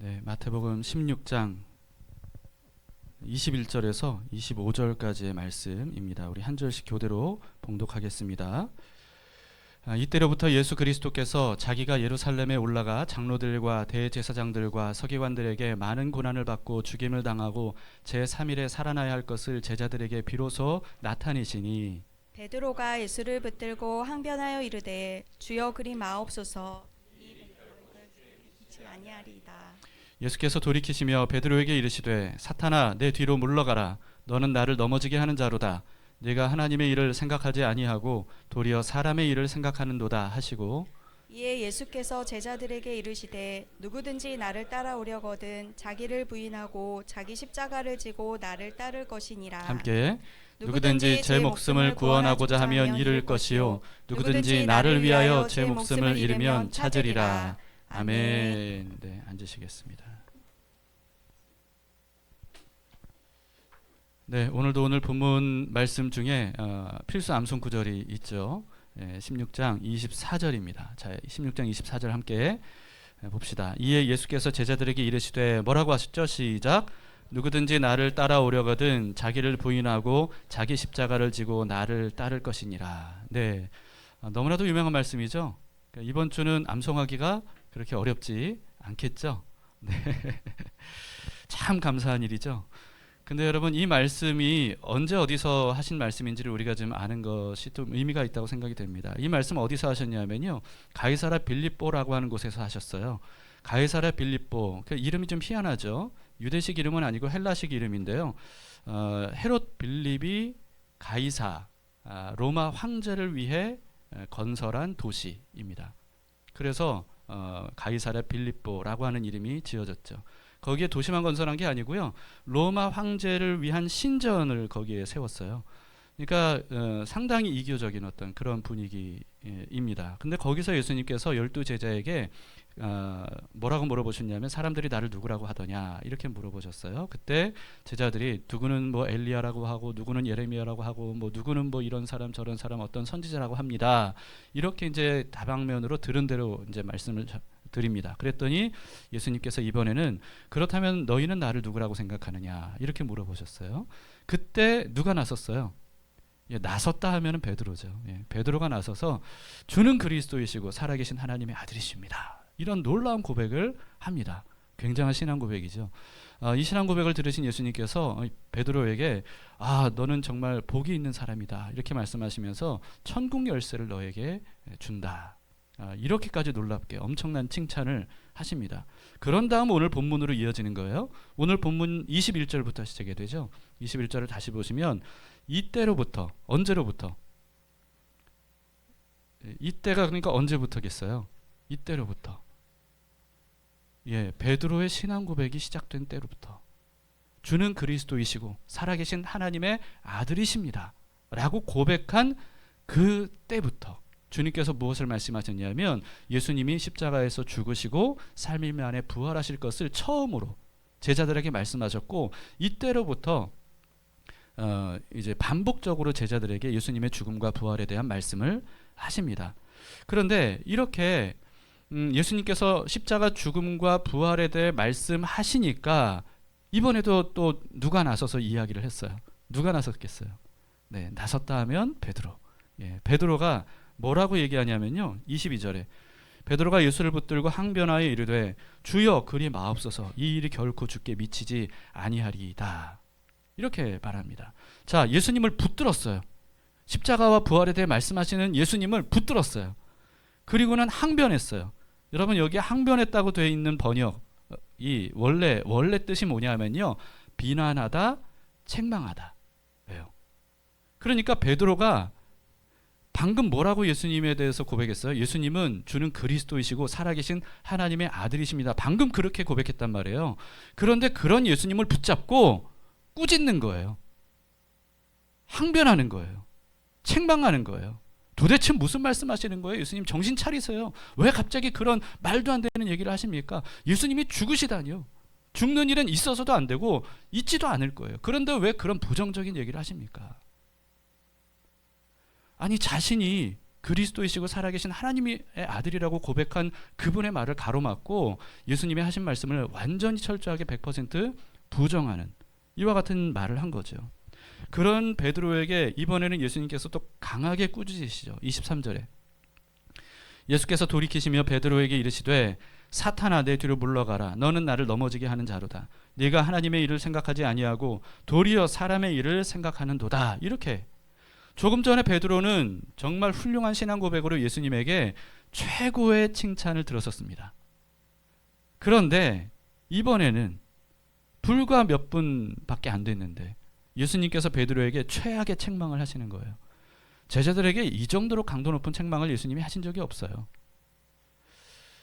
네, 마태복음 16장 21절에서 25절까지의 말씀입니다. 우리 한 절씩 교대로 봉독하겠습니다. 이때로부터 예수 그리스도께서 자기가 예루살렘에 올라가 장로들과 대제사장들과 서기관들에게 많은 고난을 받고 죽임을 당하고 제3일에 살아나야 할 것을 제자들에게 비로소 나타내시니 베드로가 예수를 붙들고 항변하여 이르되 주여 그리 마옵소서 이 백성을 잊지 아니하리이다. 예수께서 돌이키시며 베드로에게 이르시되 사탄아 내 뒤로 물러가라 너는 나를 넘어지게 하는 자로다 네가 하나님의 일을 생각하지 아니하고 도리어 사람의 일을 생각하는도다 하시고 이에 예수께서 제자들에게 이르시되 누구든지 나를 따라오려거든 자기를 부인하고 자기 십자가를 지고 나를 따를 것이니라. 함께 누구든지 제 목숨을 구원하고자 하면 잃을 것이요 누구든지 나를 위하여 제 목숨을 잃으면 찾으리라. 아멘. 네, 앉으시겠습니다. 네, 오늘 본문 말씀 중에 필수 암송 구절이 있죠. 16장 24절입니다. 자, 16장 24절 함께 봅시다. 이에 예수께서 제자들에게 이르시되 뭐라고 하셨죠? 시작. 누구든지 나를 따라오려거든 자기를 부인하고 자기 십자가를 지고 나를 따를 것이니라. 네, 너무나도 유명한 말씀이죠. 그러니까 이번 주는 암송하기가 그렇게 어렵지 않겠죠. 네, 참 감사한 일이죠. 근데 여러분 이 말씀이 언제 어디서 하신 말씀인지를 우리가 좀 아는 것이 좀 의미가 있다고 생각이 됩니다. 이 말씀 어디서 하셨냐면요, 가이사랴 빌립보라고 하는 곳에서 하셨어요. 가이사랴 빌립보, 그 이름이 좀 희한하죠. 유대식 이름은 아니고 헬라식 이름인데요. 헤롯 빌립이 가이사, 로마 황제를 위해 건설한 도시입니다. 그래서 가이사랴 빌립보라고 하는 이름이 지어졌죠. 거기에 도시만 건설한 게 아니고요, 로마 황제를 위한 신전을 거기에 세웠어요. 그러니까 상당히 이교적인 어떤 그런 분위기입니다. 근데 거기서 예수님께서 12제자에게 뭐라고 물어보셨냐면 사람들이 나를 누구라고 하더냐 이렇게 물어보셨어요. 그때 제자들이 누구는 뭐 엘리야라고 하고 누구는 예레미야라고 하고 뭐 누구는 뭐 이런 사람 저런 사람 어떤 선지자라고 합니다. 이렇게 이제 다방면으로 들은 대로 이제 말씀을 드립니다. 그랬더니 예수님께서 이번에는 그렇다면 너희는 나를 누구라고 생각하느냐 이렇게 물어보셨어요. 그때 누가 나섰어요? 나섰다 하면은 베드로죠. 베드로가 나서서 주는 그리스도이시고 살아계신 하나님의 아들이십니다. 이런 놀라운 고백을 합니다. 굉장한 신앙 고백이죠. 이 신앙 고백을 들으신 예수님께서 베드로에게 너는 정말 복이 있는 사람이다 이렇게 말씀하시면서 천국 열쇠를 너에게 준다. 이렇게까지 놀랍게 엄청난 칭찬을 하십니다. 그런 다음 오늘 본문으로 이어지는 거예요. 오늘 본문 21절부터 시작이 되죠. 21절을 다시 보시면 이때로부터, 언제로부터? 이때가 그러니까 언제부터겠어요? 이때로부터. 베드로의 신앙 고백이 시작된 때로부터 주는 그리스도이시고 살아계신 하나님의 아들이십니다 라고 고백한 그 때부터 주님께서 무엇을 말씀하셨냐면 예수님이 십자가에서 죽으시고 3일 만에 부활하실 것을 처음으로 제자들에게 말씀하셨고 이때로부터 이제 반복적으로 제자들에게 예수님의 죽음과 부활에 대한 말씀을 하십니다. 그런데 이렇게 예수님께서 십자가 죽음과 부활에 대해 말씀하시니까 이번에도 또 누가 나서서 이야기를 했어요. 누가 나섰겠어요? 네, 나섰다 하면 베드로. 베드로가 뭐라고 얘기하냐면요, 22절에 베드로가 예수를 붙들고 항변하여 이르되 주여 그리 마옵소서 이 일이 결코 주께 미치지 아니하리이다 이렇게 말합니다. 자, 예수님을 붙들었어요. 십자가와 부활에 대해 말씀하시는 예수님을 붙들었어요. 그리고는 항변했어요. 여러분 여기 항변했다고 되어 있는 번역이 원래 뜻이 뭐냐면요, 비난하다, 책망하다. 왜요? 그러니까 베드로가 방금 뭐라고 예수님에 대해서 고백했어요? 예수님은 주는 그리스도이시고 살아계신 하나님의 아들이십니다. 방금 그렇게 고백했단 말이에요. 그런데 그런 예수님을 붙잡고 꾸짖는 거예요. 항변하는 거예요. 책망하는 거예요. 도대체 무슨 말씀하시는 거예요? 예수님 정신 차리세요. 왜 갑자기 그런 말도 안 되는 얘기를 하십니까? 예수님이 죽으시다니요. 죽는 일은 있어서도 안 되고 있지도 않을 거예요. 그런데 왜 그런 부정적인 얘기를 하십니까? 아니 자신이 그리스도이시고 살아계신 하나님의 아들이라고 고백한 그분의 말을 가로막고 예수님이 하신 말씀을 완전히 철저하게 100% 부정하는 이와 같은 말을 한 거죠. 그런 베드로에게 이번에는 예수님께서 또 강하게 꾸짖으시죠. 23절에 예수께서 돌이키시며 베드로에게 이르시되 사탄아 내 뒤로 물러가라. 너는 나를 넘어지게 하는 자로다. 네가 하나님의 일을 생각하지 아니하고 도리어 사람의 일을 생각하는도다. 이렇게 조금 전에 베드로는 정말 훌륭한 신앙 고백으로 예수님에게 최고의 칭찬을 들었었습니다. 그런데 이번에는 불과 몇 분밖에 안 됐는데 예수님께서 베드로에게 최악의 책망을 하시는 거예요. 제자들에게 이 정도로 강도 높은 책망을 예수님이 하신 적이 없어요.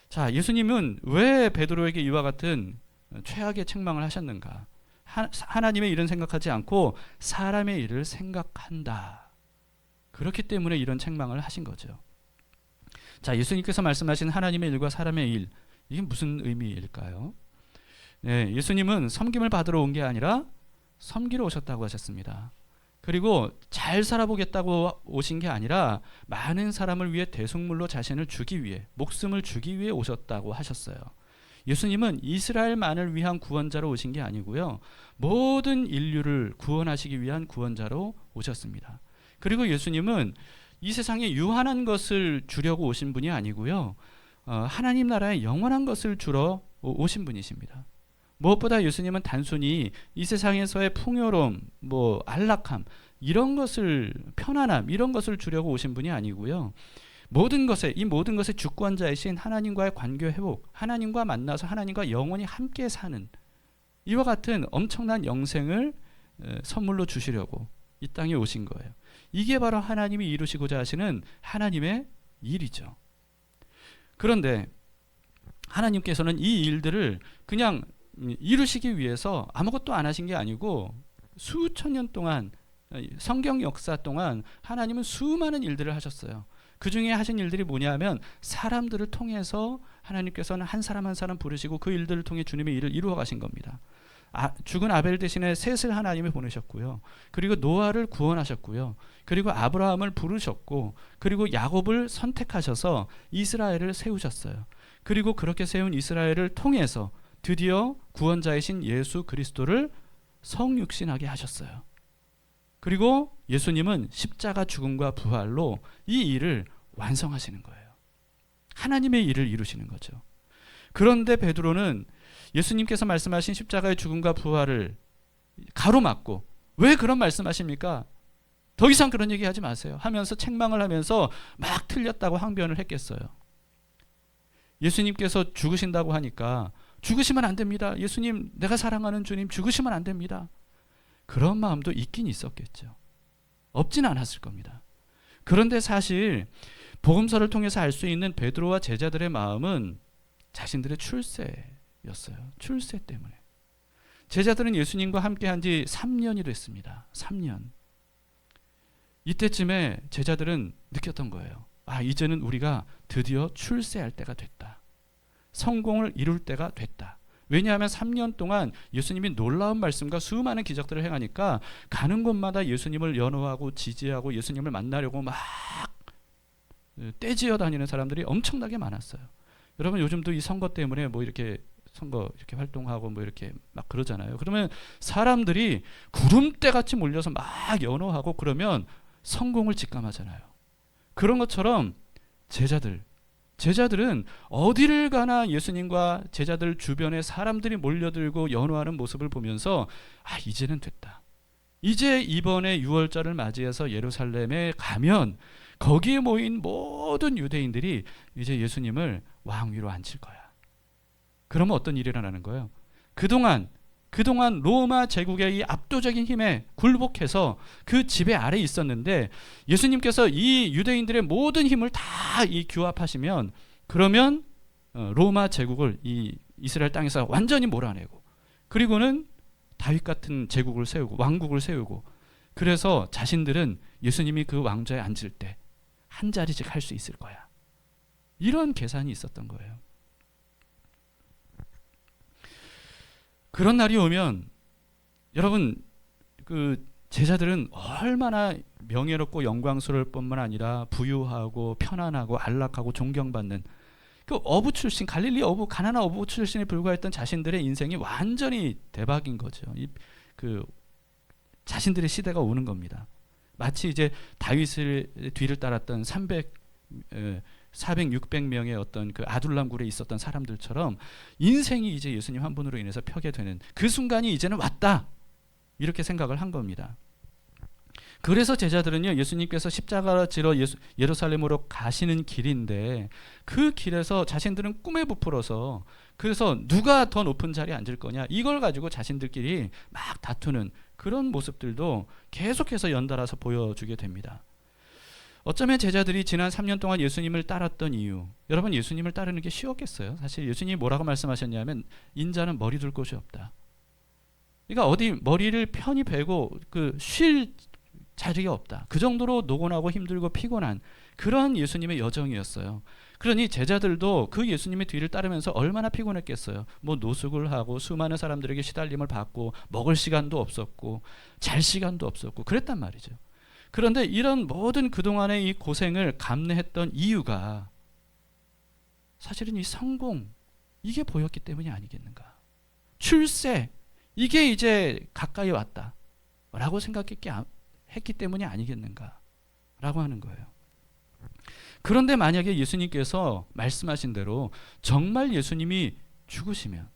자, 예수님은 왜 베드로에게 이와 같은 최악의 책망을 하셨는가? 하나님의 일은 생각하지 않고 사람의 일을 생각한다. 그렇기 때문에 이런 책망을 하신 거죠. 자, 예수님께서 말씀하신 하나님의 일과 사람의 일, 이게 무슨 의미일까요? 네, 예수님은 섬김을 받으러 온 게 아니라 섬기러 오셨다고 하셨습니다. 그리고 잘 살아보겠다고 오신 게 아니라 많은 사람을 위해 대속물로 자신을 주기 위해, 목숨을 주기 위해 오셨다고 하셨어요. 예수님은 이스라엘만을 위한 구원자로 오신 게 아니고요, 모든 인류를 구원하시기 위한 구원자로 오셨습니다. 그리고 예수님은 이 세상에 유한한 것을 주려고 오신 분이 아니고요, 하나님 나라의 영원한 것을 주러 오신 분이십니다. 무엇보다 예수님은 단순히 이 세상에서의 풍요로움, 안락함, 이런 것을, 편안함, 이런 것을 주려고 오신 분이 아니고요, 이 모든 것의 주권자이신 하나님과의 관계 회복, 하나님과 만나서 하나님과 영원히 함께 사는 이와 같은 엄청난 영생을 선물로 주시려고 이 땅에 오신 거예요. 이게 바로 하나님이 이루시고자 하시는 하나님의 일이죠. 그런데 하나님께서는 이 일들을 그냥 이루시기 위해서 아무것도 안 하신 게 아니고 수천 년 동안, 성경 역사 동안 하나님은 수많은 일들을 하셨어요. 그 중에 하신 일들이 뭐냐면 사람들을 통해서 하나님께서는 한 사람 한 사람 부르시고 그 일들을 통해 주님의 일을 이루어 가신 겁니다. 죽은 아벨 대신에 셋을 하나님이 보내셨고요. 그리고 노아를 구원하셨고요. 그리고 아브라함을 부르셨고, 그리고 야곱을 선택하셔서 이스라엘을 세우셨어요. 그리고 그렇게 세운 이스라엘을 통해서 드디어 구원자이신 예수 그리스도를 성육신하게 하셨어요. 그리고 예수님은 십자가 죽음과 부활로 이 일을 완성하시는 거예요. 하나님의 일을 이루시는 거죠. 그런데 베드로는 예수님께서 말씀하신 십자가의 죽음과 부활을 가로막고, 왜 그런 말씀하십니까? 더 이상 그런 얘기하지 마세요 하면서 책망을 하면서 막 틀렸다고 항변을 했겠어요. 예수님께서 죽으신다고 하니까 죽으시면 안 됩니다. 예수님, 내가 사랑하는 주님, 죽으시면 안 됩니다. 그런 마음도 있긴 있었겠죠. 없진 않았을 겁니다. 그런데 사실 복음서를 통해서 알 수 있는 베드로와 제자들의 마음은 자신들의 출세였어요. 출세 때문에. 제자들은 예수님과 함께 한 지 3년이 됐습니다. 3년. 이때쯤에 제자들은 느꼈던 거예요. 이제는 우리가 드디어 출세할 때가 됐다. 성공을 이룰 때가 됐다. 왜냐하면 3년 동안 예수님이 놀라운 말씀과 수많은 기적들을 행하니까 가는 곳마다 예수님을 연호하고 지지하고 예수님을 만나려고 막 떼지어 다니는 사람들이 엄청나게 많았어요. 여러분, 요즘도 이 선거 때문에 이렇게 선거 이렇게 활동하고 이렇게 막 그러잖아요. 그러면 사람들이 구름대 같이 몰려서 막 연호하고 그러면 성공을 직감하잖아요. 그런 것처럼 제자들은 어디를 가나 예수님과 제자들 주변에 사람들이 몰려들고 연호하는 모습을 보면서 이제는 됐다. 이제 이번에 6월절을 맞이해서 예루살렘에 가면 거기에 모인 모든 유대인들이 이제 예수님을 왕위로 앉힐 거야. 그러면 어떤 일이 일어나는 거예요? 그동안 로마 제국의 이 압도적인 힘에 굴복해서 그 지배 아래에 있었는데 예수님께서 이 유대인들의 모든 힘을 다 규합하시면, 그러면 로마 제국을 이 이스라엘 땅에서 완전히 몰아내고, 그리고는 다윗 같은 제국을 세우고 왕국을 세우고, 그래서 자신들은 예수님이 그 왕좌에 앉을 때 한 자리씩 할 수 있을 거야. 이런 계산이 있었던 거예요. 그런 날이 오면 여러분, 제자들은 얼마나 명예롭고 영광스러울 뿐만 아니라 부유하고 편안하고 안락하고 존경받는 그 어부 출신, 갈릴리 어부, 가나안 어부 출신에 불과했던 자신들의 인생이 완전히 대박인 거죠. 그 자신들의 시대가 오는 겁니다. 마치 이제 다윗을 뒤를 따랐던 400, 600명의 어떤 그 아둘람 굴에 있었던 사람들처럼 인생이 이제 예수님 한 분으로 인해서 펴게 되는 그 순간이 이제는 왔다. 이렇게 생각을 한 겁니다. 그래서 제자들은요, 예수님께서 십자가를 지러 예루살렘으로 가시는 길인데 그 길에서 자신들은 꿈에 부풀어서 그래서 누가 더 높은 자리에 앉을 거냐 이걸 가지고 자신들끼리 막 다투는 그런 모습들도 계속해서 연달아서 보여주게 됩니다. 어쩌면 제자들이 지난 3년 동안 예수님을 따랐던 이유, 여러분 예수님을 따르는 게 쉬웠겠어요? 사실 예수님이 뭐라고 말씀하셨냐면 인자는 머리 둘 곳이 없다. 그러니까 어디 머리를 편히 베고 쉴 자리가 없다. 그 정도로 노곤하고 힘들고 피곤한 그런 예수님의 여정이었어요. 그러니 제자들도 그 예수님의 뒤를 따르면서 얼마나 피곤했겠어요. 뭐 노숙을 하고 수많은 사람들에게 시달림을 받고 먹을 시간도 없었고 잘 시간도 없었고 그랬단 말이죠. 그런데 이런 모든 그동안의 이 고생을 감내했던 이유가 사실은 이 성공 이게 보였기 때문이 아니겠는가. 출세 이게 이제 가까이 왔다 라고 생각했기 때문이 아니겠는가 라고 하는 거예요. 그런데 만약에 예수님께서 말씀하신 대로 정말 예수님이 죽으시면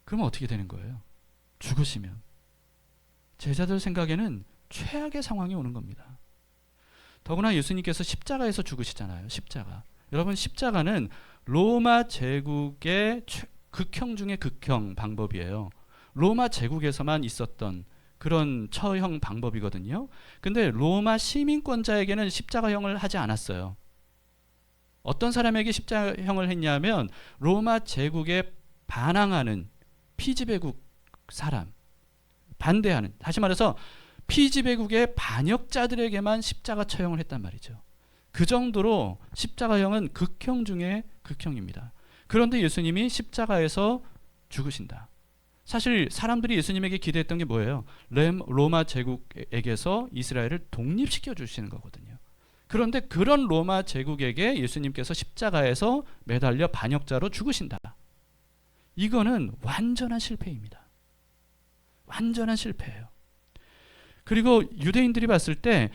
그러면 어떻게 되는 거예요? 죽으시면 제자들 생각에는 최악의 상황이 오는 겁니다. 더구나 예수님께서 십자가에서 죽으시잖아요. 십자가. 여러분 십자가는 로마 제국의 극형 중의 극형 방법이에요. 로마 제국에서만 있었던 그런 처형 방법이거든요. 근데 로마 시민권자에게는 십자가형을 하지 않았어요. 어떤 사람에게 십자가형을 했냐면 로마 제국에 반항하는 피지배국 사람, 반대하는, 다시 말해서 피지배국의 반역자들에게만 십자가 처형을 했단 말이죠. 그 정도로 십자가형은 극형 중에 극형입니다. 그런데 예수님이 십자가에서 죽으신다. 사실 사람들이 예수님에게 기대했던 게 뭐예요? 로마 제국에게서 이스라엘을 독립시켜 주시는 거거든요. 그런데 그런 로마 제국에게 예수님께서 십자가에서 매달려 반역자로 죽으신다. 이거는 완전한 실패입니다. 완전한 실패예요. 그리고 유대인들이 봤을 때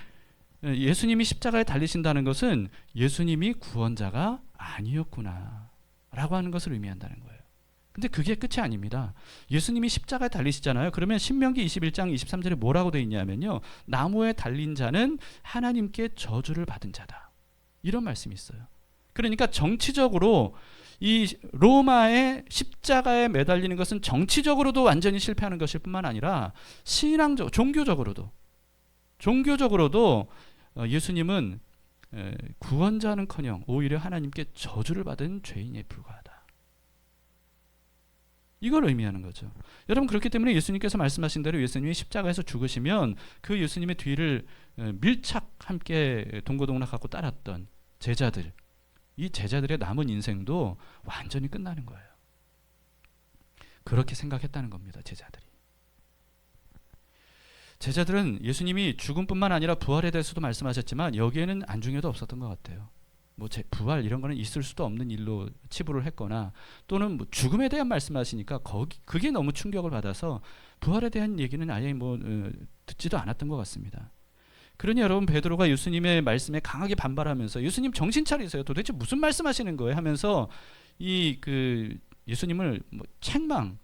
예수님이 십자가에 달리신다는 것은 예수님이 구원자가 아니었구나 라고 하는 것을 의미한다는 거예요. 근데 그게 끝이 아닙니다. 예수님이 십자가에 달리시잖아요. 그러면 신명기 21장 23절에 뭐라고 되어 있냐면요. 나무에 달린 자는 하나님께 저주를 받은 자다. 이런 말씀이 있어요. 그러니까 정치적으로 이 로마의 십자가에 매달리는 것은 정치적으로도 완전히 실패하는 것일 뿐만 아니라 신앙적, 종교적으로도 예수님은 구원자는커녕 오히려 하나님께 저주를 받은 죄인에 불과하다. 이걸 의미하는 거죠. 여러분 그렇기 때문에 예수님께서 말씀하신 대로 예수님이 십자가에서 죽으시면 그 예수님의 뒤를 밀착 함께 동고동락하고 따랐던 제자들, 이 제자들의 남은 인생도 완전히 끝나는 거예요. 그렇게 생각했다는 겁니다. 제자들은 예수님이 죽음뿐만 아니라 부활에 대해서도 말씀하셨지만 여기에는 안중에도 없었던 것 같아요. 뭐 부활 이런 거는 있을 수도 없는 일로 치부를 했거나 또는 뭐 죽음에 대한 말씀하시니까 그게 너무 충격을 받아서 부활에 대한 얘기는 아예 듣지도 않았던 것 같습니다. 그러니 여러분 베드로가 예수님의 말씀에 강하게 반발하면서 예수님 정신 차리세요. 도대체 무슨 말씀하시는 거예요? 하면서 예수님을 책망하는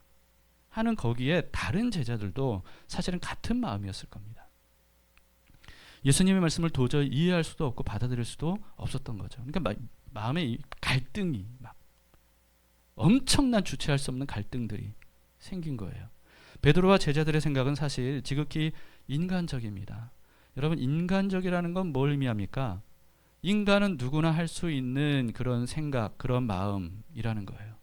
거기에 다른 제자들도 사실은 같은 마음이었을 겁니다. 예수님의 말씀을 도저히 이해할 수도 없고 받아들일 수도 없었던 거죠. 그러니까 마음에 갈등이 엄청난 주체할 수 없는 갈등들이 생긴 거예요. 베드로와 제자들의 생각은 사실 지극히 인간적입니다. 여러분 인간적이라는 건 뭘 의미합니까? 인간은 누구나 할 수 있는 그런 생각, 그런 마음이라는 거예요.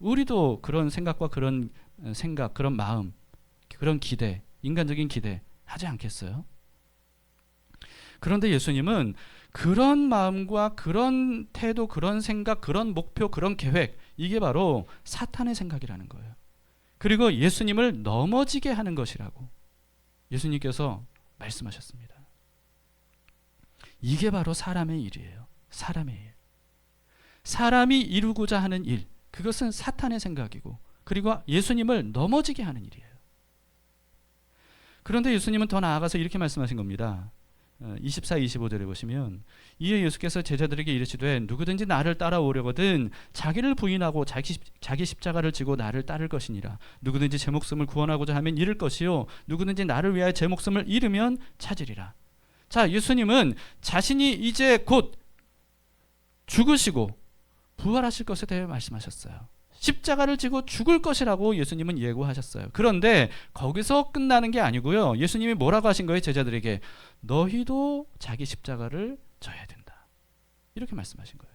우리도 그런 생각과 그런 생각, 그런 마음, 그런 기대, 인간적인 기대 하지 않겠어요? 그런데 예수님은 그런 마음과 그런 태도, 그런 생각, 그런 목표, 그런 계획 이게 바로 사탄의 생각이라는 거예요. 그리고 예수님을 넘어지게 하는 것이라고 예수님께서 말씀하셨습니다. 이게 바로 사람의 일이에요. 사람의 일. 사람이 이루고자 하는 일, 그것은 사탄의 생각이고, 그리고 예수님을 넘어지게 하는 일이에요. 그런데 예수님은 더 나아가서 이렇게 말씀하신 겁니다. 24, 25절에 보시면, 이에 예수께서 제자들에게 이르시되 누구든지 나를 따라오려거든 자기를 부인하고 자기 십자가를 지고 나를 따를 것이니라. 누구든지 제 목숨을 구원하고자 하면 잃을 것이요 누구든지 나를 위하여 제 목숨을 잃으면 찾으리라. 자, 예수님은 자신이 이제 곧 죽으시고 부활하실 것에 대해 말씀하셨어요. 십자가를 지고 죽을 것이라고 예수님은 예고하셨어요. 그런데 거기서 끝나는 게 아니고요. 예수님이 뭐라고 하신 거예요? 제자들에게 너희도 자기 십자가를 져야 된다. 이렇게 말씀하신 거예요.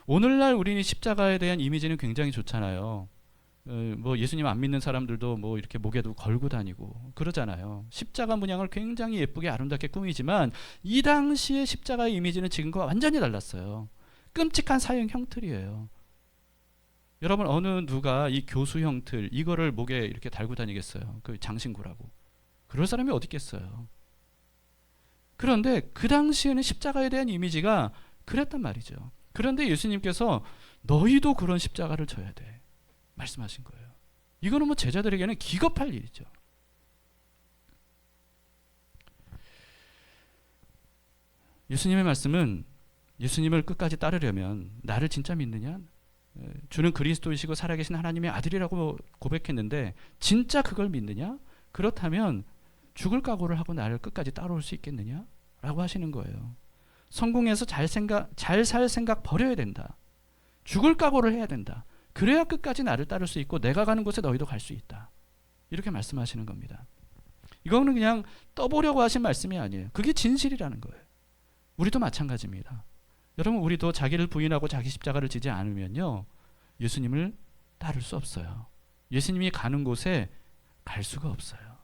오늘날 우리는 십자가에 대한 이미지는 굉장히 좋잖아요. 뭐 예수님 안 믿는 사람들도 뭐 이렇게 목에도 걸고 다니고 그러잖아요. 십자가 문양을 굉장히 예쁘게 아름답게 꾸미지만 이 당시의 십자가의 이미지는 지금과 완전히 달랐어요. 끔찍한 사형 형틀이에요. 여러분, 어느 누가 이 교수 형틀 이거를 목에 이렇게 달고 다니겠어요? 그 장신구라고. 그럴 사람이 어디 있겠어요? 그런데 그 당시에는 십자가에 대한 이미지가 그랬단 말이죠. 그런데 예수님께서 너희도 그런 십자가를 져야 돼 말씀하신 거예요. 이거는 뭐 제자들에게는 기겁할 일이죠. 예수님의 말씀은 예수님을 끝까지 따르려면 나를 진짜 믿느냐? 주는 그리스도이시고 살아계신 하나님의 아들이라고 고백했는데 진짜 그걸 믿느냐? 그렇다면 죽을 각오를 하고 나를 끝까지 따라올 수 있겠느냐? 라고 하시는 거예요. 성공해서 잘 살 생각 버려야 된다. 죽을 각오를 해야 된다. 그래야 끝까지 나를 따를 수 있고 내가 가는 곳에 너희도 갈 수 있다. 이렇게 말씀하시는 겁니다. 이거는 그냥 떠보려고 하신 말씀이 아니에요. 그게 진실이라는 거예요. 우리도 마찬가지입니다. 여러분, 우리도 자기를 부인하고 자기 십자가를 지지 않으면요 예수님을 따를 수 없어요. 예수님이 가는 곳에 갈 수가 없어요.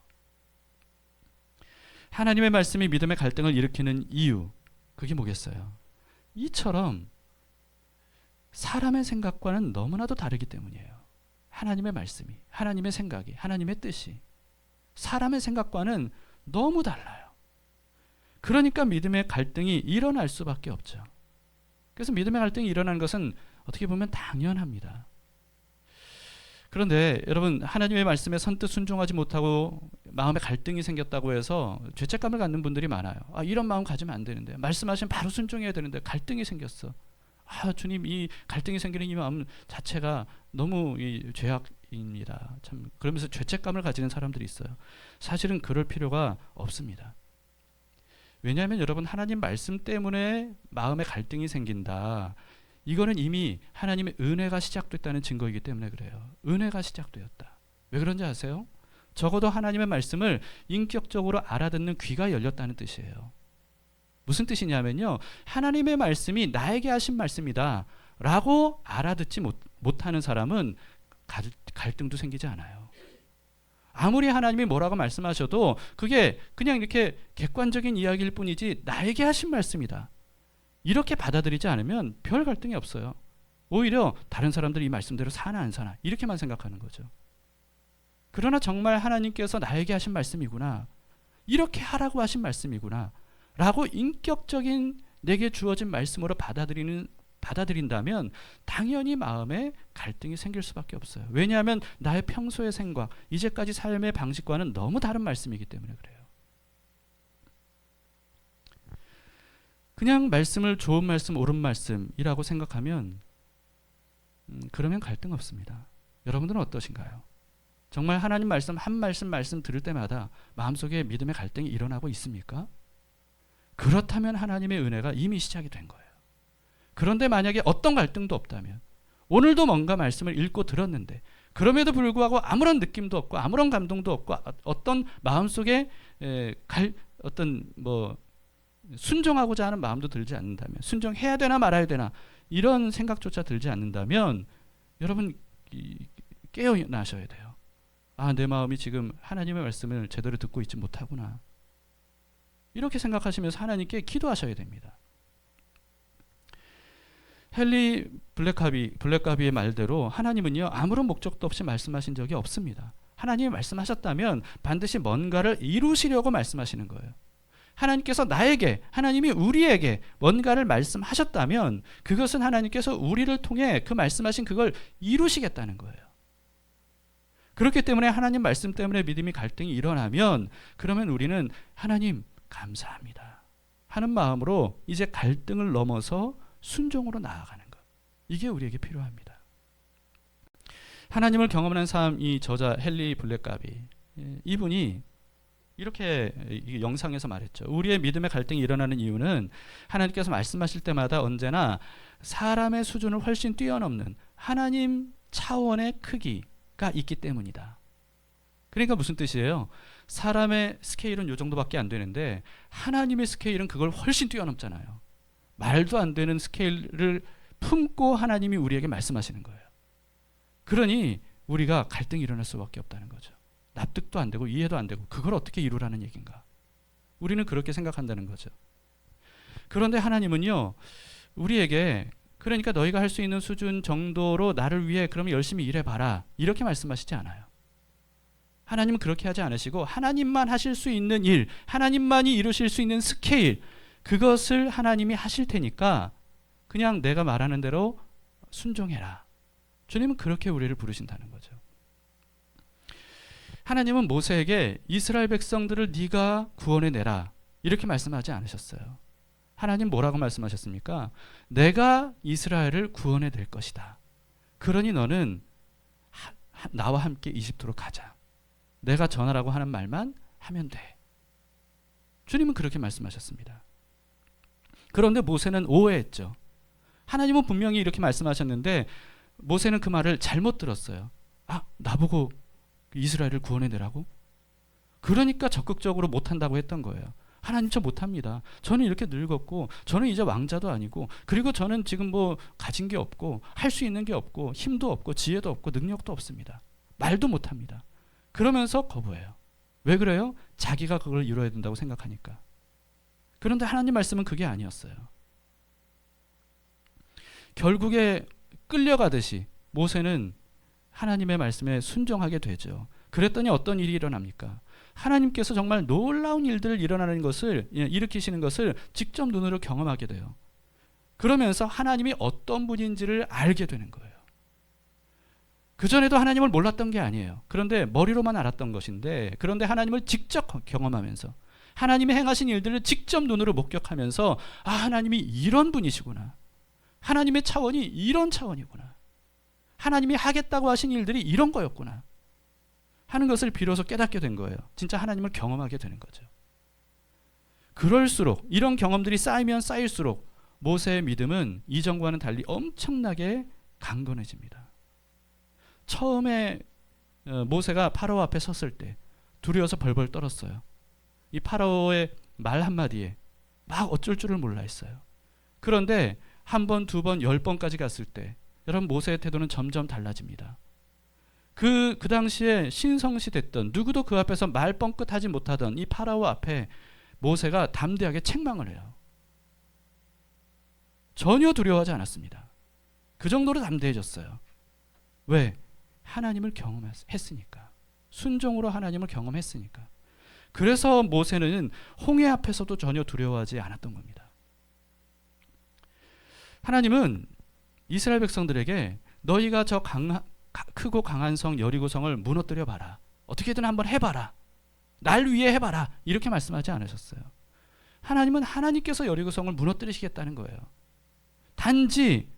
하나님의 말씀이 믿음의 갈등을 일으키는 이유, 그게 뭐겠어요? 이처럼 사람의 생각과는 너무나도 다르기 때문이에요. 하나님의 말씀이, 하나님의 생각이, 하나님의 뜻이 사람의 생각과는 너무 달라요. 그러니까 믿음의 갈등이 일어날 수밖에 없죠. 그래서 믿음의 갈등이 일어나는 것은 어떻게 보면 당연합니다. 그런데 여러분, 하나님의 말씀에 선뜻 순종하지 못하고 마음에 갈등이 생겼다고 해서 죄책감을 갖는 분들이 많아요. 아, 이런 마음 가지면 안 되는데, 말씀하시면 바로 순종해야 되는데 갈등이 생겼어. 아, 주님, 이 갈등이 생기는 이 마음 자체가 너무 이 죄악입니다. 참, 그러면서 죄책감을 가지는 사람들이 있어요. 사실은 그럴 필요가 없습니다. 왜냐하면 여러분, 하나님 말씀 때문에 마음에 갈등이 생긴다. 이거는 이미 하나님의 은혜가 시작됐다는 증거이기 때문에 그래요. 은혜가 시작되었다. 왜 그런지 아세요? 적어도 하나님의 말씀을 인격적으로 알아듣는 귀가 열렸다는 뜻이에요. 무슨 뜻이냐면요, 하나님의 말씀이 나에게 하신 말씀이다 라고 알아듣지 못하는 사람은 갈등도 생기지 않아요. 아무리 하나님이 뭐라고 말씀하셔도 그게 그냥 이렇게 객관적인 이야기일 뿐이지 나에게 하신 말씀이다 이렇게 받아들이지 않으면 별 갈등이 없어요. 오히려 다른 사람들이 이 말씀대로 사나 안 사나 이렇게만 생각하는 거죠. 그러나 정말 하나님께서 나에게 하신 말씀이구나, 이렇게 하라고 하신 말씀이구나 라고 인격적인 내게 주어진 말씀으로 받아들인다면 당연히 마음에 갈등이 생길 수밖에 없어요. 왜냐하면 나의 평소의 생각, 이제까지 삶의 방식과는 너무 다른 말씀이기 때문에 그래요. 그냥 말씀을 좋은 말씀, 옳은 말씀이라고 생각하면 그러면 갈등 없습니다. 여러분들은 어떠신가요? 정말 하나님 말씀 한 말씀 들을 때마다 마음속에 믿음의 갈등이 일어나고 있습니까? 그렇다면 하나님의 은혜가 이미 시작이 된 거예요. 그런데 만약에 어떤 갈등도 없다면, 오늘도 뭔가 말씀을 읽고 들었는데 그럼에도 불구하고 아무런 느낌도 없고 아무런 감동도 없고 어떤 마음속에 어떤 순종하고자 하는 마음도 들지 않는다면, 순종해야 되나 말아야 되나 이런 생각조차 들지 않는다면 여러분 깨어나셔야 돼요. 아, 내 마음이 지금 하나님의 말씀을 제대로 듣고 있지 못하구나. 이렇게 생각하시면서 하나님께 기도하셔야 됩니다. 헨리 블랙가비의 말대로 하나님은요 아무런 목적도 없이 말씀하신 적이 없습니다. 하나님이 말씀하셨다면 반드시 뭔가를 이루시려고 말씀하시는 거예요. 하나님께서 나에게, 하나님이 우리에게 뭔가를 말씀하셨다면 그것은 하나님께서 우리를 통해 그 말씀하신 그걸 이루시겠다는 거예요. 그렇기 때문에 하나님 말씀 때문에 믿음이 갈등이 일어나면 그러면 우리는 하나님 감사합니다 하는 마음으로 이제 갈등을 넘어서 순종으로 나아가는 것. 이게 우리에게 필요합니다. 하나님을 경험하는 삶, 이 저자 헨리 블랙가비, 이분이 이렇게 영상에서 말했죠. 우리의 믿음의 갈등이 일어나는 이유는 하나님께서 말씀하실 때마다 언제나 사람의 수준을 훨씬 뛰어넘는 하나님 차원의 크기가 있기 때문이다. 그러니까 무슨 뜻이에요? 사람의 스케일은 요 정도밖에 안 되는데 하나님의 스케일은 그걸 훨씬 뛰어넘잖아요. 말도 안 되는 스케일을 품고 하나님이 우리에게 말씀하시는 거예요. 그러니 우리가 갈등이 일어날 수밖에 없다는 거죠. 납득도 안 되고 이해도 안 되고 그걸 어떻게 이루라는 얘기인가? 우리는 그렇게 생각한다는 거죠. 그런데 하나님은요 우리에게 그러니까 너희가 할 수 있는 수준 정도로 나를 위해 그러면 열심히 일해봐라 이렇게 말씀하시지 않아요. 하나님은 그렇게 하지 않으시고 하나님만 하실 수 있는 일, 하나님만이 이루실 수 있는 스케일, 그것을 하나님이 하실 테니까 그냥 내가 말하는 대로 순종해라. 주님은 그렇게 우리를 부르신다는 거죠. 하나님은 모세에게 이스라엘 백성들을 네가 구원해내라 이렇게 말씀하지 않으셨어요. 하나님 뭐라고 말씀하셨습니까? 내가 이스라엘을 구원해낼 것이다. 그러니 너는 나와 함께 이집트로 가자. 내가 전하라고 하는 말만 하면 돼. 주님은 그렇게 말씀하셨습니다. 그런데 모세는 오해했죠. 하나님은 분명히 이렇게 말씀하셨는데 모세는 그 말을 잘못 들었어요. 아, 나보고 이스라엘을 구원해내라고? 그러니까 적극적으로 못한다고 했던 거예요. 하나님 저 못합니다. 저는 이렇게 늙었고 저는 이제 왕자도 아니고 그리고 저는 지금 뭐 가진 게 없고 할 수 있는 게 없고 힘도 없고 지혜도 없고 능력도 없습니다. 말도 못합니다. 그러면서 거부해요. 왜 그래요? 자기가 그걸 이루어야 된다고 생각하니까. 그런데 하나님 말씀은 그게 아니었어요. 결국에 끌려가듯이 모세는 하나님의 말씀에 순종하게 되죠. 그랬더니 어떤 일이 일어납니까? 하나님께서 정말 놀라운 일들을 일어나는 것을 일으키시는 것을 직접 눈으로 경험하게 돼요. 그러면서 하나님이 어떤 분인지를 알게 되는 거예요. 그전에도 하나님을 몰랐던 게 아니에요. 그런데 머리로만 알았던 것인데 그런데 하나님을 직접 경험하면서 하나님이 행하신 일들을 직접 눈으로 목격하면서 아, 하나님이 이런 분이시구나. 하나님의 차원이 이런 차원이구나. 하나님이 하겠다고 하신 일들이 이런 거였구나 하는 것을 비로소 깨닫게 된 거예요. 진짜 하나님을 경험하게 되는 거죠. 그럴수록 이런 경험들이 쌓이면 쌓일수록 모세의 믿음은 이전과는 달리 엄청나게 강건해집니다. 처음에 모세가 파라오 앞에 섰을 때 두려워서 벌벌 떨었어요. 이 파라오의 말 한마디에 막 어쩔 줄을 몰라 했어요. 그런데 한 번, 두 번, 10번까지 갔을 때 여러분 모세의 태도는 점점 달라집니다. 그 당시에 신성시 됐던 누구도 그 앞에서 말 뻥끗하지 못하던 이 파라오 앞에 모세가 담대하게 책망을 해요. 전혀 두려워하지 않았습니다. 그 정도로 담대해졌어요. 왜? 하나님을 경험했으니까. 순종으로 하나님을 경험했으니까. 그래서 모세는 홍해 앞에서도 전혀 두려워하지 않았던 겁니다. 하나님은 이스라엘 백성들에게 너희가 저 크고 강한 성 여리고성을 무너뜨려 봐라. 어떻게든 한번 해봐라. 날 위해 해봐라. 이렇게 말씀하지 않으셨어요. 하나님은 하나님께서 여리고성을 무너뜨리시겠다는 거예요. 단지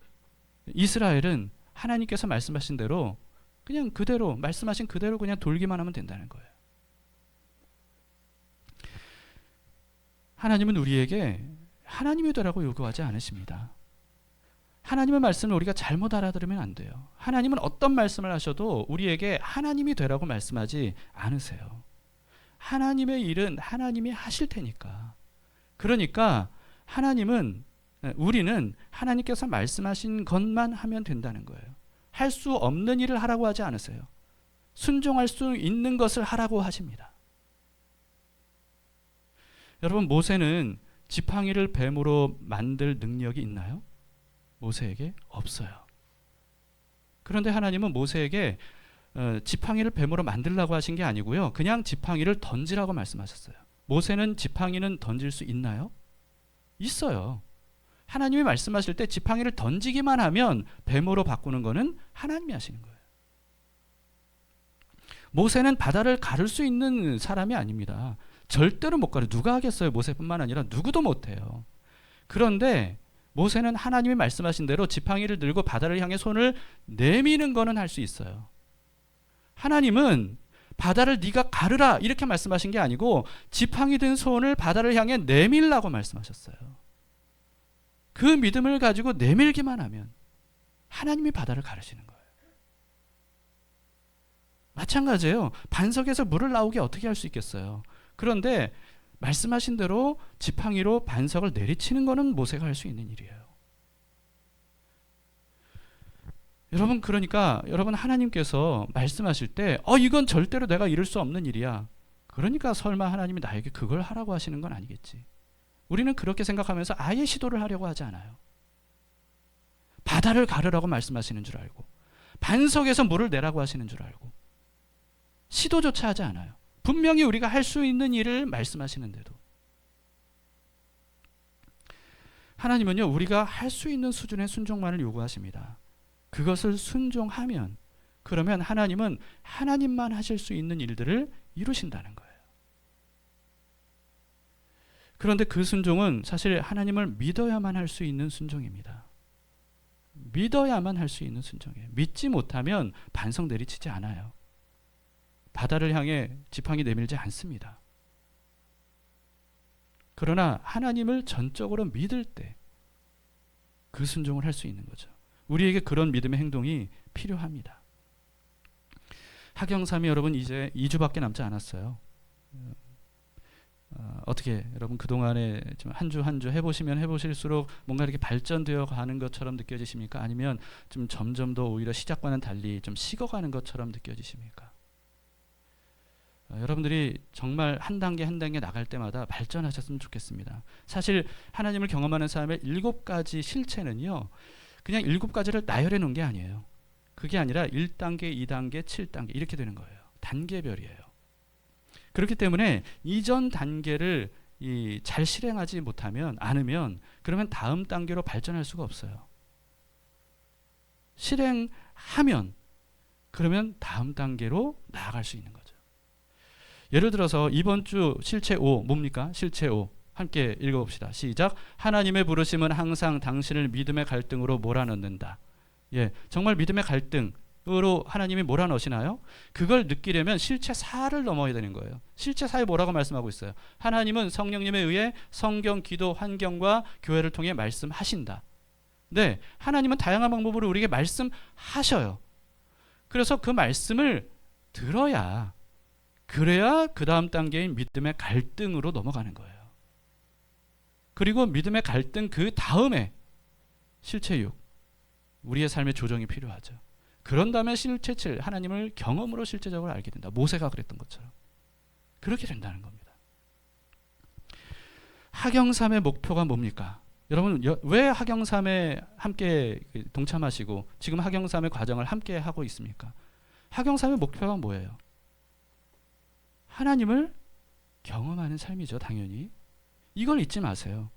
이스라엘은 하나님께서 말씀하신 대로 그냥 그대로 말씀하신 그대로 그냥 돌기만 하면 된다는 거예요. 하나님은 우리에게 하나님이 되라고 요구하지 않으십니다. 하나님의 말씀을 우리가 잘못 알아들으면 안 돼요. 하나님은 어떤 말씀을 하셔도 우리에게 하나님이 되라고 말씀하지 않으세요. 하나님의 일은 하나님이 하실 테니까. 그러니까 우리는 하나님께서 말씀하신 것만 하면 된다는 거예요. 할 수 없는 일을 하라고 하지 않으세요. 순종할 수 있는 것을 하라고 하십니다. 여러분 모세는 지팡이를 뱀으로 만들 능력이 있나요? 모세에게 없어요. 그런데 하나님은 모세에게 지팡이를 뱀으로 만들라고 하신 게 아니고요. 그냥 지팡이를 던지라고 말씀하셨어요. 모세는 지팡이는 던질 수 있나요? 있어요. 하나님이 말씀하실 때 지팡이를 던지기만 하면 뱀으로 바꾸는 거는 하나님이 하시는 거예요. 모세는 바다를 가를 수 있는 사람이 아닙니다. 절대로 못 가요. 누가 하겠어요? 모세뿐만 아니라 누구도 못해요. 그런데 모세는 하나님이 말씀하신 대로 지팡이를 들고 바다를 향해 손을 내미는 거는 할 수 있어요. 하나님은 바다를 네가 가르라 이렇게 말씀하신 게 아니고 지팡이 든 손을 바다를 향해 내밀라고 말씀하셨어요. 그 믿음을 가지고 내밀기만 하면 하나님이 바다를 가르시는 거예요. 마찬가지예요. 반석에서 물을 나오게 어떻게 할 수 있겠어요? 그런데 말씀하신 대로 지팡이로 반석을 내리치는 것은 모세가 할 수 있는 일이에요. 여러분, 그러니까 여러분 하나님께서 말씀하실 때 이건 절대로 내가 이룰 수 없는 일이야. 그러니까 설마 하나님이 나에게 그걸 하라고 하시는 건 아니겠지. 우리는 그렇게 생각하면서 아예 시도를 하려고 하지 않아요. 바다를 가르라고 말씀하시는 줄 알고 반석에서 물을 내라고 하시는 줄 알고 시도조차 하지 않아요. 분명히 우리가 할 수 있는 일을 말씀하시는데도 하나님은요, 우리가 할 수 있는 수준의 순종만을 요구하십니다. 그것을 순종하면 그러면 하나님은 하나님만 하실 수 있는 일들을 이루신다는 거예요. 그런데 그 순종은 사실 하나님을 믿어야만 할 수 있는 순종입니다. 믿어야만 할 수 있는 순종이에요. 믿지 못하면 반석 내리치지 않아요. 바다를 향해 지팡이 내밀지 않습니다. 그러나 하나님을 전적으로 믿을 때 그 순종을 할 수 있는 거죠. 우리에게 그런 믿음의 행동이 필요합니다. 하경삼이 여러분 이제 2주밖에 남지 않았어요. 어떻게 여러분 그동안에 좀 한 주 한 주 해보시면 해보실수록 뭔가 이렇게 발전되어 가는 것처럼 느껴지십니까? 아니면 좀 점점 더 오히려 시작과는 달리 좀 식어가는 것처럼 느껴지십니까? 여러분들이 정말 한 단계 한 단계 나갈 때마다 발전하셨으면 좋겠습니다. 사실 하나님을 경험하는 사람의 7가지 실체는요, 그냥 7가지를 나열해 놓은 게 아니에요. 그게 아니라 1단계, 2단계, 7단계 이렇게 되는 거예요. 단계별이에요. 그렇기 때문에 이전 단계를 잘 실행하지 못하면 않으면 그러면 다음 단계로 발전할 수가 없어요. 실행하면 그러면 다음 단계로 나아갈 수 있는 거죠. 예를 들어서 이번 주 실체 5 뭡니까? 실체 5 함께 읽어봅시다. 시작. 하나님의 부르심은 항상 당신을 믿음의 갈등으로 몰아넣는다. 정말 믿음의 갈등으로 하나님이 몰아넣으시나요? 그걸 느끼려면 실체 4를 넘어야 되는 거예요. 실체 4에 뭐라고 말씀하고 있어요? 하나님은 성령님에 의해 성경, 기도, 환경과 교회를 통해 말씀하신다. 네, 하나님은 다양한 방법으로 우리에게 말씀하셔요. 그래서 그 말씀을 들어야 그래야 그 다음 단계인 믿음의 갈등으로 넘어가는 거예요. 그리고 믿음의 갈등 그 다음에 실체 6 우리의 삶의 조정이 필요하죠. 그런 다음에 실체 7 하나님을 경험으로 실제적으로 알게 된다. 모세가 그랬던 것처럼 그렇게 된다는 겁니다. 하경삼의 목표가 뭡니까? 여러분 왜 하경삼에 함께 동참하시고 지금 하경삼의 과정을 함께 하고 있습니까? 하경삼의 목표가 뭐예요? 하나님을 경험하는 삶이죠. 당연히 이걸 잊지 마세요.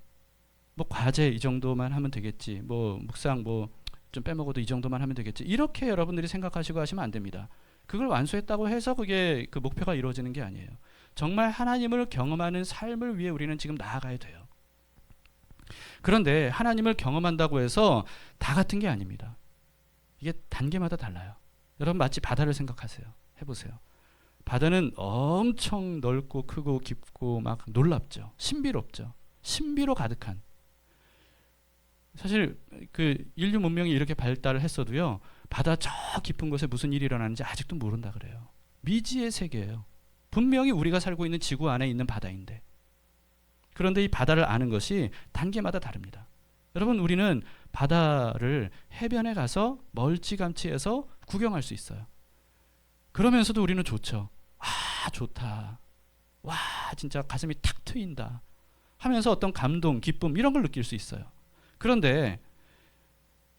뭐 과제 이 정도만 하면 되겠지, 뭐 묵상 뭐 좀 빼먹어도 이 정도만 하면 되겠지, 이렇게 여러분들이 생각하시고 하시면 안 됩니다. 그걸 완수했다고 해서 그게 그 목표가 이루어지는 게 아니에요. 정말 하나님을 경험하는 삶을 위해 우리는 지금 나아가야 돼요. 그런데 하나님을 경험한다고 해서 다 같은 게 아닙니다. 이게 단계마다 달라요. 여러분 마치 바다를 생각하세요. 해보세요. 바다는 엄청 넓고 크고 깊고 막 놀랍죠. 신비롭죠. 신비로 가득한. 사실 그 인류 문명이 이렇게 발달을 했어도요, 바다 저 깊은 곳에 무슨 일이 일어나는지 아직도 모른다 그래요. 미지의 세계예요. 분명히 우리가 살고 있는 지구 안에 있는 바다인데, 그런데 이 바다를 아는 것이 단계마다 다릅니다. 여러분 우리는 바다를 해변에 가서 멀찌감치해서 구경할 수 있어요. 그러면서도 우리는 좋죠. 아 좋다. 와 진짜 가슴이 탁 트인다 하면서 어떤 감동, 기쁨 이런 걸 느낄 수 있어요. 그런데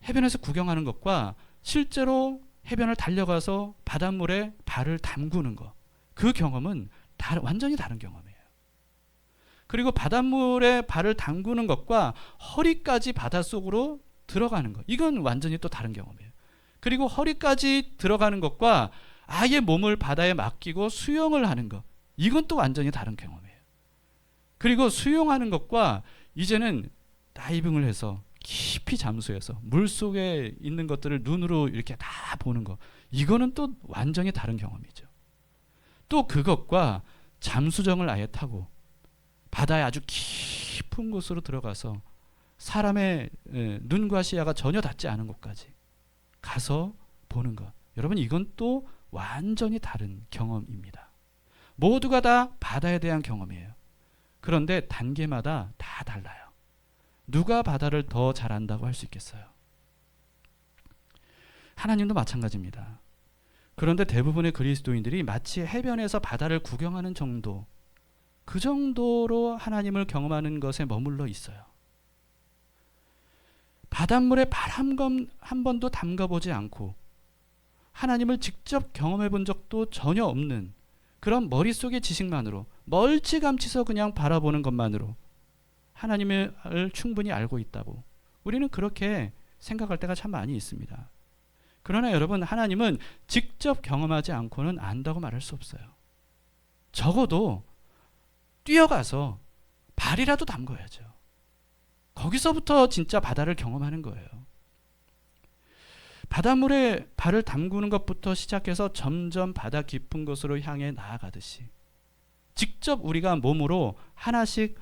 해변에서 구경하는 것과 실제로 해변을 달려가서 바닷물에 발을 담그는 것, 그 경험은 완전히 다른 경험이에요. 그리고 바닷물에 발을 담그는 것과 허리까지 바닷속으로 들어가는 것, 이건 완전히 또 다른 경험이에요. 그리고 허리까지 들어가는 것과 아예 몸을 바다에 맡기고 수영을 하는 것, 이건 또 완전히 다른 경험이에요. 그리고 수영하는 것과 이제는 다이빙을 해서 깊이 잠수해서 물속에 있는 것들을 눈으로 이렇게 다 보는 것, 이거는 또 완전히 다른 경험이죠. 또 그것과 잠수정을 아예 타고 바다의 아주 깊은 곳으로 들어가서 사람의 눈과 시야가 전혀 닿지 않은 곳까지 가서 보는 것, 여러분 이건 또 완전히 다른 경험입니다. 모두가 다 바다에 대한 경험이에요. 그런데 단계마다 다 달라요. 누가 바다를 더 잘 안다고 할 수 있겠어요? 하나님도 마찬가지입니다. 그런데 대부분의 그리스도인들이 마치 해변에서 바다를 구경하는 정도, 그 정도로 하나님을 경험하는 것에 머물러 있어요. 바닷물에 발 한 번도 담가보지 않고 하나님을 직접 경험해 본 적도 전혀 없는 그런 머릿속의 지식만으로 멀찌감치서 그냥 바라보는 것만으로 하나님을 충분히 알고 있다고 우리는 그렇게 생각할 때가 참 많이 있습니다. 그러나 여러분, 하나님은 직접 경험하지 않고는 안다고 말할 수 없어요. 적어도 뛰어가서 발이라도 담궈야죠. 거기서부터 진짜 바다를 경험하는 거예요. 바닷물에 발을 담그는 것부터 시작해서 점점 바다 깊은 곳으로 향해 나아가듯이 직접 우리가 몸으로 하나씩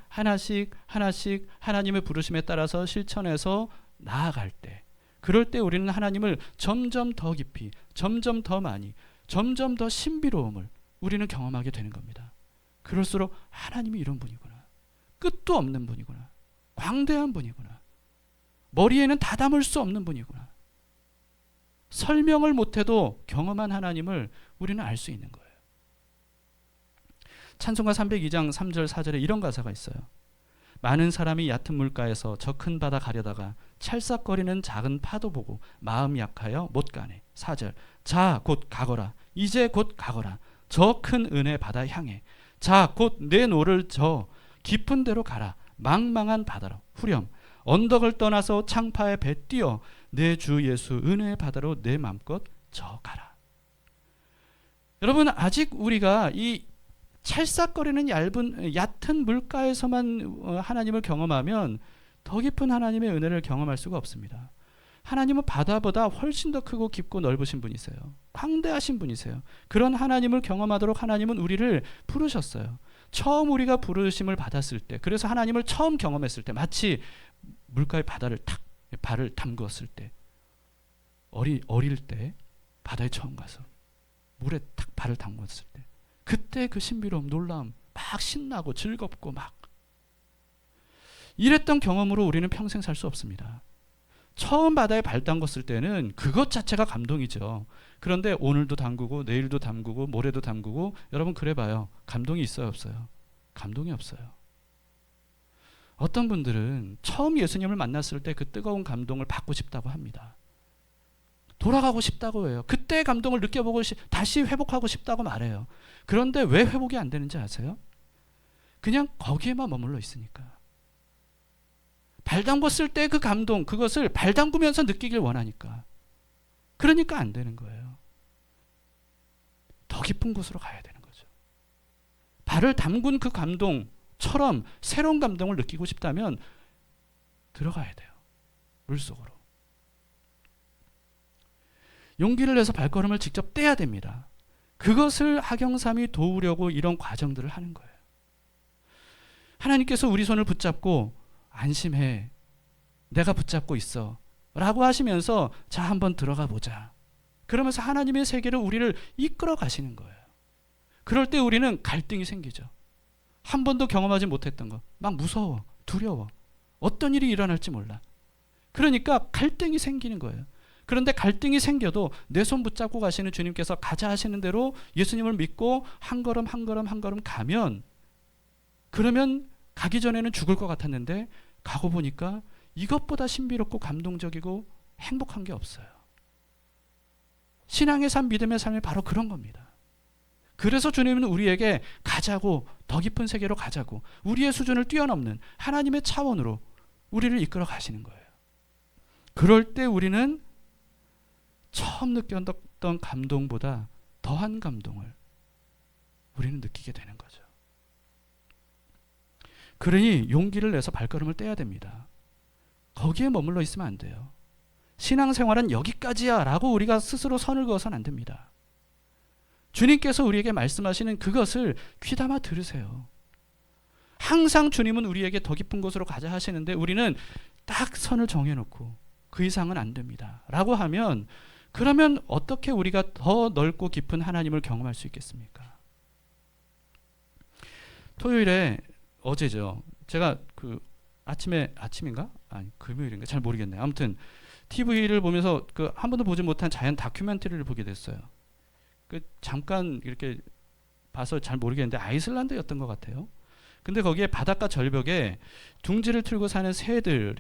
하나님의 부르심에 따라서 실천해서 나아갈 때, 그럴 때 우리는 하나님을 점점 더 깊이, 점점 더 많이, 점점 더 신비로움을 우리는 경험하게 되는 겁니다. 그럴수록 하나님이 이런 분이구나, 끝도 없는 분이구나, 광대한 분이구나, 머리에는 다 담을 수 없는 분이구나, 설명을 못해도 경험한 하나님을 우리는 알 수 있는 거예요. 찬송가 302장 3절 4절에 이런 가사가 있어요. 많은 사람이 얕은 물가에서 저 큰 바다 가려다가 찰싹거리는 작은 파도 보고 마음 약하여 못 가네. 4절, 자 곧 가거라, 이제 곧 가거라, 저 큰 은혜 바다 향해. 자 곧 내 노를 저 깊은 데로 가라, 망망한 바다로 후렴 언덕을 떠나서 창파에 배 뛰어 내 주 예수 은혜의 바다로 내 맘껏 저 가라. 여러분, 아직 우리가 이 찰싹거리는 얕은 물가에서만 하나님을 경험하면 더 깊은 하나님의 은혜를 경험할 수가 없습니다. 하나님은 바다보다 훨씬 더 크고 깊고 넓으신 분이세요. 광대하신 분이세요. 그런 하나님을 경험하도록 하나님은 우리를 부르셨어요. 처음 우리가 부르심을 받았을 때, 그래서 하나님을 처음 경험했을 때, 마치 물가에 발을 담궜을 때, 어릴 때 바다에 처음 가서 물에 탁 발을 담궜을 때, 그때 그 신비로움, 놀라움, 막 신나고 즐겁고 막 이랬던 경험으로 우리는 평생 살 수 없습니다. 처음 바다에 발 담궜을 때는 그것 자체가 감동이죠. 그런데 오늘도 담그고 내일도 담그고 모레도 담그고, 여러분 그래봐요. 감동이 있어요, 없어요? 감동이 없어요. 어떤 분들은 처음 예수님을 만났을 때 그 뜨거운 감동을 받고 싶다고 합니다. 돌아가고 싶다고 해요. 그때의 감동을 느껴보고 다시 회복하고 싶다고 말해요. 그런데 왜 회복이 안 되는지 아세요? 그냥 거기에만 머물러 있으니까. 발 담궜을 때 그 감동, 그것을 발 담그면서 느끼길 원하니까. 그러니까 안 되는 거예요. 더 깊은 곳으로 가야 되는 거죠. 발을 담근 그 감동처럼 새로운 감동을 느끼고 싶다면 들어가야 돼요. 물속으로. 용기를 내서 발걸음을 직접 떼야 됩니다. 그것을 하경삼이 도우려고 이런 과정들을 하는 거예요. 하나님께서 우리 손을 붙잡고 안심해, 내가 붙잡고 있어 라고 하시면서 자, 한번 들어가 보자. 그러면서 하나님의 세계로 우리를 이끌어 가시는 거예요. 그럴 때 우리는 갈등이 생기죠. 한 번도 경험하지 못했던 거, 막 무서워, 두려워, 어떤 일이 일어날지 몰라. 그러니까 갈등이 생기는 거예요. 그런데 갈등이 생겨도 내 손 붙잡고 가시는 주님께서 가자 하시는 대로 예수님을 믿고 한 걸음 한 걸음 한 걸음 가면, 그러면 가기 전에는 죽을 것 같았는데 가고 보니까 이것보다 신비롭고 감동적이고 행복한 게 없어요. 신앙의 삶, 믿음의 삶이 바로 그런 겁니다. 그래서 주님은 우리에게 가자고, 더 깊은 세계로 가자고, 우리의 수준을 뛰어넘는 하나님의 차원으로 우리를 이끌어 가시는 거예요. 그럴 때 우리는 처음 느꼈던 감동보다 더한 감동을 우리는 느끼게 되는 거죠. 그러니 용기를 내서 발걸음을 떼야 됩니다. 거기에 머물러 있으면 안 돼요. 신앙생활은 여기까지야 라고 우리가 스스로 선을 그어서는 안 됩니다. 주님께서 우리에게 말씀하시는 그것을 귀담아 들으세요. 항상 주님은 우리에게 더 깊은 곳으로 가자 하시는데 우리는 딱 선을 정해놓고 그 이상은 안 됩니다 라고 하면, 그러면 어떻게 우리가 더 넓고 깊은 하나님을 경험할 수 있겠습니까? 토요일에, 어제죠, 제가 그 아침인가? 아니, 금요일인가? 잘 모르겠네요. 아무튼 TV를 보면서 그 한 번도 보지 못한 자연 다큐멘터리를 보게 됐어요. 그 잠깐 이렇게 봐서 잘 모르겠는데 아이슬란드였던 것 같아요. 근데 거기에 바닷가 절벽에 둥지를 틀고 사는 새들의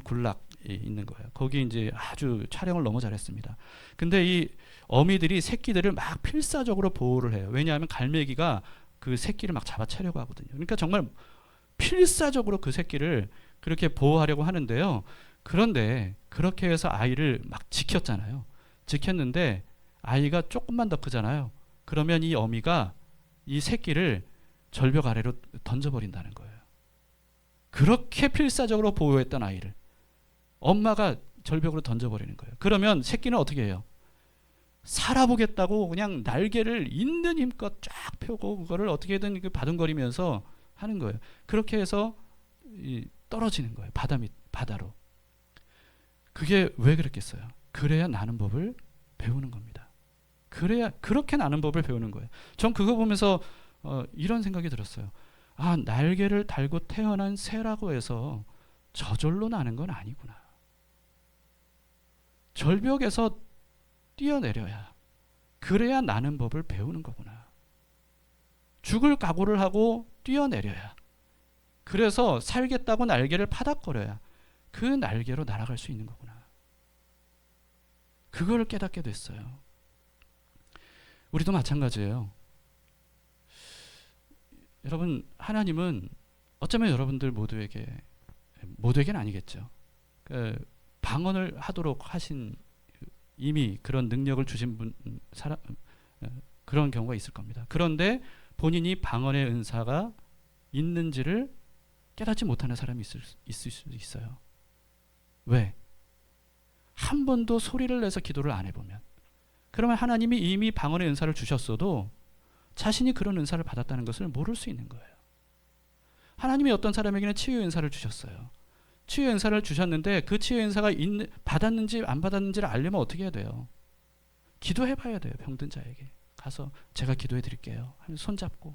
군락이 있는 거예요. 거기 이제 아주 촬영을 너무 잘했습니다. 근데 이 어미들이 새끼들을 막 필사적으로 보호를 해요. 왜냐하면 갈매기가 그 새끼를 막 잡아채려고 하거든요. 그러니까 정말 필사적으로 그 새끼를 그렇게 보호하려고 하는데요. 그런데 그렇게 해서 아이를 막 지켰잖아요. 지켰는데 아이가 조금만 더 크잖아요. 그러면 이 어미가 이 새끼를 절벽 아래로 던져버린다는 거예요. 그렇게 필사적으로 보호했던 아이를 엄마가 절벽으로 던져버리는 거예요. 그러면 새끼는 어떻게 해요? 살아보겠다고 그냥 날개를 있는 힘껏 쫙 펴고 그거를 어떻게든 바둥거리면서 하는 거예요. 그렇게 해서 떨어지는 거예요. 바다로. 그게 왜 그랬겠어요? 그래야 나는 법을 배우는 겁니다. 그래야, 그렇게 나는 법을 배우는 거예요. 전 그거 보면서 이런 생각이 들었어요. 아, 날개를 달고 태어난 새라고 해서 저절로 나는 건 아니구나. 절벽에서 뛰어내려야, 그래야 나는 법을 배우는 거구나. 죽을 각오를 하고 뛰어내려야, 그래서 살겠다고 날개를 파닥거려야 그 날개로 날아갈 수 있는 거구나. 그걸 깨닫게 됐어요. 우리도 마찬가지예요. 여러분, 하나님은 어쩌면 여러분들 모두에게는 아니겠죠. 방언을 하도록 하신, 이미 그런 능력을 주신 그런 경우가 있을 겁니다. 그런데 본인이 방언의 은사가 있는지를 깨닫지 못하는 사람이 있을 수도 있어요. 왜? 한 번도 소리를 내서 기도를 안 해보면, 그러면 하나님이 이미 방언의 은사를 주셨어도 자신이 그런 은사를 받았다는 것을 모를 수 있는 거예요. 하나님이 어떤 사람에게는 치유의 은사를 주셨어요. 치유의 은사를 주셨는데 그 치유의 은사가 받았는지 안 받았는지를 알려면 어떻게 해야 돼요? 기도해봐야 돼요. 병든 자에게 가서 제가 기도해 드릴게요 하면서 손잡고,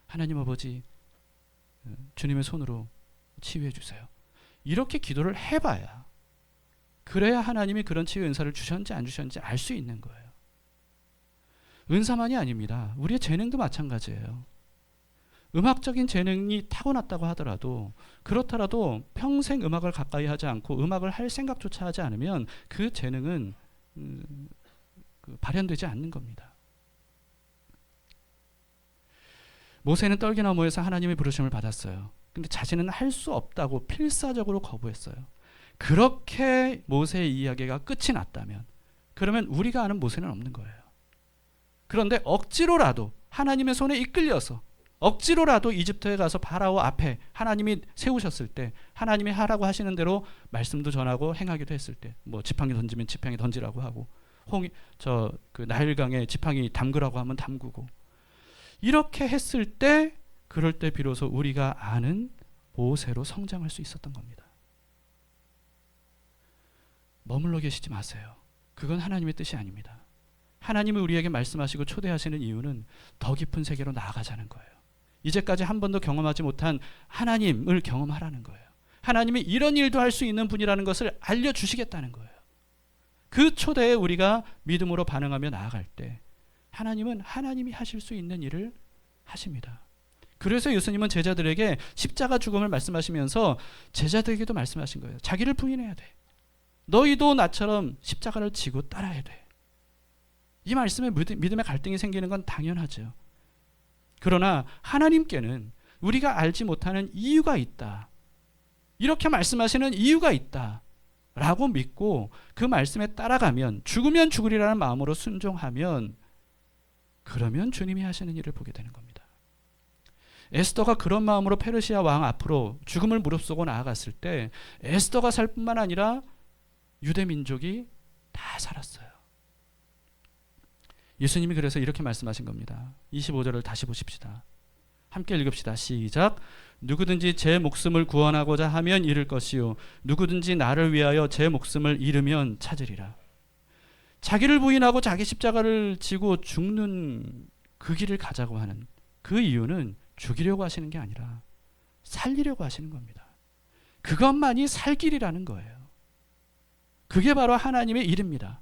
하나님 아버지, 주님의 손으로 치유해 주세요. 이렇게 기도를 해봐야, 그래야 하나님이 그런 치유 은사를 주셨는지 안 주셨는지 알 수 있는 거예요. 은사만이 아닙니다. 우리의 재능도 마찬가지예요. 음악적인 재능이 타고났다고 하더라도, 그렇더라도 평생 음악을 가까이 하지 않고 음악을 할 생각조차 하지 않으면 그 재능은 발현되지 않는 겁니다. 모세는 떨기나무에서 하나님의 부르심을 받았어요. 근데 자신은 할 수 없다고 필사적으로 거부했어요. 그렇게 모세의 이야기가 끝이 났다면, 그러면 우리가 아는 모세는 없는 거예요. 그런데 억지로라도 하나님의 손에 이끌려서 억지로라도 이집트에 가서 파라오 앞에 하나님이 세우셨을 때, 하나님이 하라고 하시는 대로 말씀도 전하고 행하기도 했을 때, 뭐 지팡이 던지면 지팡이 던지라고 하고, 그 나일강에 지팡이 담그라고 하면 담그고, 이렇게 했을 때, 그럴 때 비로소 우리가 아는 모세로 성장할 수 있었던 겁니다. 머물러 계시지 마세요. 그건 하나님의 뜻이 아닙니다. 하나님이 우리에게 말씀하시고 초대하시는 이유는 더 깊은 세계로 나아가자는 거예요. 이제까지 한 번도 경험하지 못한 하나님을 경험하라는 거예요. 하나님이 이런 일도 할 수 있는 분이라는 것을 알려주시겠다는 거예요. 그 초대에 우리가 믿음으로 반응하며 나아갈 때 하나님은 하나님이 하실 수 있는 일을 하십니다. 그래서 예수님은 제자들에게 십자가 죽음을 말씀하시면서 제자들에게도 말씀하신 거예요. 자기를 부인해야 돼. 너희도 나처럼 십자가를 지고 따라야 돼. 이 말씀에 믿음의 갈등이 생기는 건 당연하죠. 그러나 하나님께는 우리가 알지 못하는 이유가 있다. 이렇게 말씀하시는 이유가 있다. 라고 믿고 그 말씀에 따라가면, 죽으면 죽으리라는 마음으로 순종하면, 그러면 주님이 하시는 일을 보게 되는 겁니다. 에스더가 그런 마음으로 페르시아 왕 앞으로 죽음을 무릅쓰고 나아갔을 때 에스더가 살 뿐만 아니라 유대 민족이 다 살았어요. 예수님이 그래서 이렇게 말씀하신 겁니다. 25절을 다시 보십시다. 함께 읽읍시다. 시작. 누구든지 제 목숨을 구원하고자 하면 잃을 것이요 누구든지 나를 위하여 제 목숨을 잃으면 찾으리라. 자기를 부인하고 자기 십자가를 지고 죽는 그 길을 가자고 하는 그 이유는 죽이려고 하시는 게 아니라 살리려고 하시는 겁니다. 그것만이 살 길이라는 거예요. 그게 바로 하나님의 일입니다.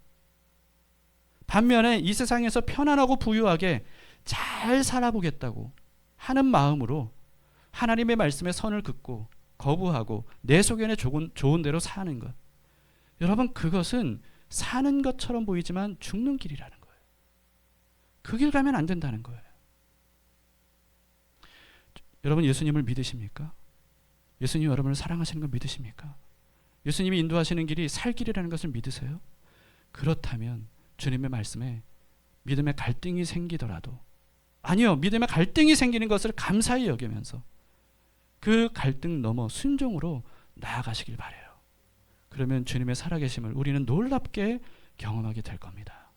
반면에 이 세상에서 편안하고 부유하게 잘 살아보겠다고 하는 마음으로 하나님의 말씀에 선을 긋고 거부하고 내 속에는 좋은 대로 사는 것, 여러분, 그것은 사는 것처럼 보이지만 죽는 길이라는 거예요. 그 길 가면 안 된다는 거예요. 여러분, 예수님을 믿으십니까? 예수님 여러분을 사랑하시는 걸 믿으십니까? 예수님이 인도하시는 길이 살 길이라는 것을 믿으세요? 그렇다면 주님의 말씀에 믿음의 갈등이 생기더라도, 아니요, 믿음의 갈등이 생기는 것을 감사히 여기면서 그 갈등 넘어 순종으로 나아가시길 바라요. 그러면 주님의 살아계심을 우리는 놀랍게 경험하게 될 겁니다.